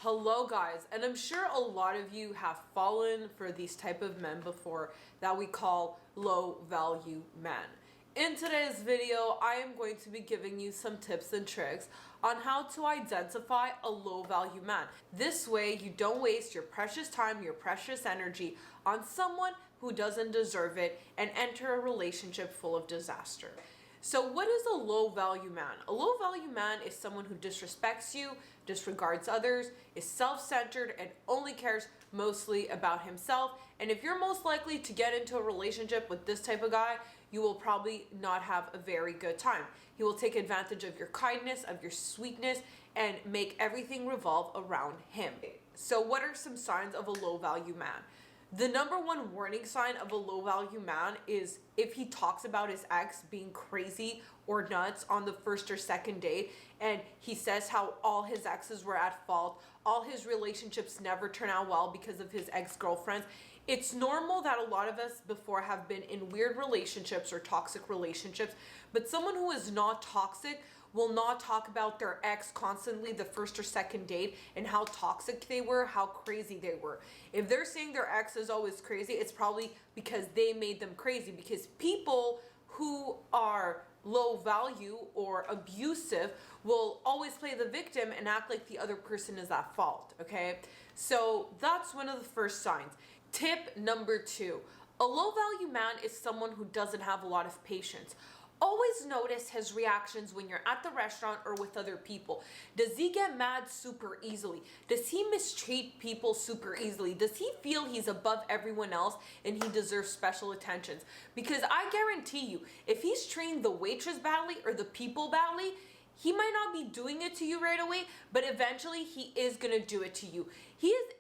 Hello guys, and I'm sure a lot of you have fallen for these type of men before that we call low value men. In today's video, I am going to be giving you some tips and tricks on how to identify a low value man. This way you don't waste your precious time, your precious energy on someone who doesn't deserve it and enter a relationship full of disaster. So what is a low value man? A low value man is someone who disrespects you, disregards others, is self-centered, and only cares mostly about himself. And if you're most likely to get into a relationship with this type of guy, you will probably not have a very good time. He will take advantage of your kindness, of your sweetness, and make everything revolve around him. So what are some signs of a low value man? The number one warning sign of a low value man is if he talks about his ex being crazy or nuts on the first or second date, and he says how all his exes were at fault, all his relationships never turn out well because of his ex-girlfriends. It's normal that a lot of us before have been in weird relationships or toxic relationships, but someone who is not toxic will not talk about their ex constantly the first or second date and how toxic they were, how crazy they were. If they're saying their ex is always crazy, it's probably because they made them crazy, because people who are low value or abusive will always play the victim and act like the other person is at fault, okay? So that's one of the first signs. Tip number 2, a low value man is someone who doesn't have a lot of patience. Always notice his reactions when you're at the restaurant or with other people. Does he get mad super easily? Does he mistreat people super easily? Does he feel he's above everyone else and he deserves special attentions? Because I guarantee you, if he's treating the waitress badly or the people badly, he might not be doing it to you right away, but eventually he is going to do it to you.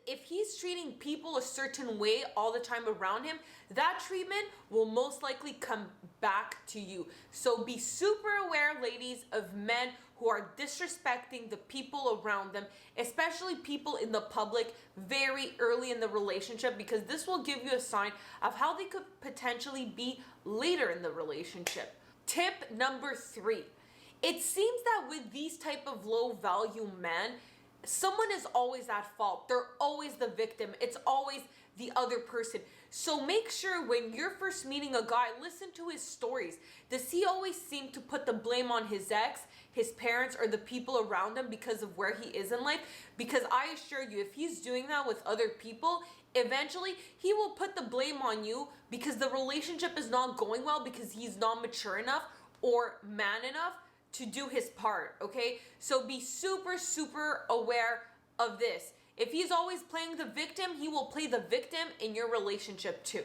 If he's treating people a certain way all the time around him, that treatment will most likely come back to you. So be super aware, ladies, of men who are disrespecting the people around them, especially people in the public very early in the relationship, because this will give you a sign of how they could potentially be later in the relationship. Tip number 3. It seems that with these type of low value men, someone is always at fault. They're always the victim. It's always the other person. So make sure when you're first meeting a guy, listen to his stories. Does he always seem to put the blame on his ex, his parents, or the people around him because of where he is in life? Because I assure you, if he's doing that with other people, eventually he will put the blame on you because the relationship is not going well, because he's not mature enough or man enough to do his part, okay? So be super, super aware of this. If he's always playing the victim, he will play the victim in your relationship too.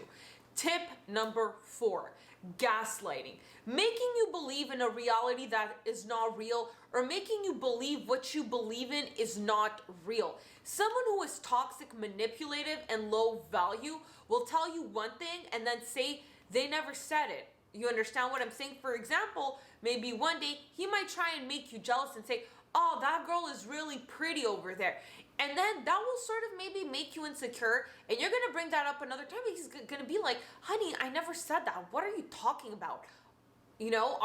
Tip number 4, gaslighting. Making you believe in a reality that is not real, or making you believe what you believe in is not real. Someone who is toxic, manipulative, and low value will tell you one thing and then say they never said it. You understand what I'm saying? For example, maybe one day he might try and make you jealous and say, oh, that girl is really pretty over there. And then that will sort of maybe make you insecure, and you're going to bring that up another time. He's going to be like, honey, I never said that. What are you talking about? You know,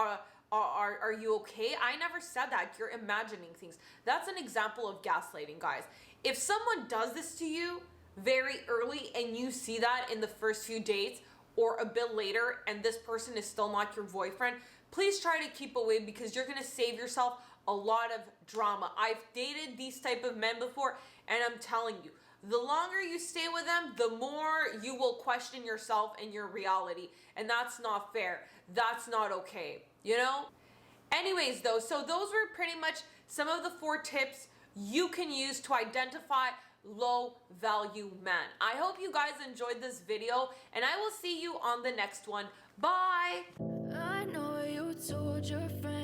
are you okay? I never said that. You're imagining things. That's an example of gaslighting, guys. If someone does this to you very early and you see that in the first few dates, or a bit later, and this person is still not your boyfriend, please try to keep away, because you're gonna save yourself a lot of drama. I've dated these type of men before, and I'm telling you, the longer you stay with them, the more you will question yourself and your reality, and that's not fair. That's not okay, you know? Anyways though, so those were pretty much some of the 4 tips you can use to identify low value man. I hope you guys enjoyed this video, and I will see you on the next one. Bye. I know you told your friends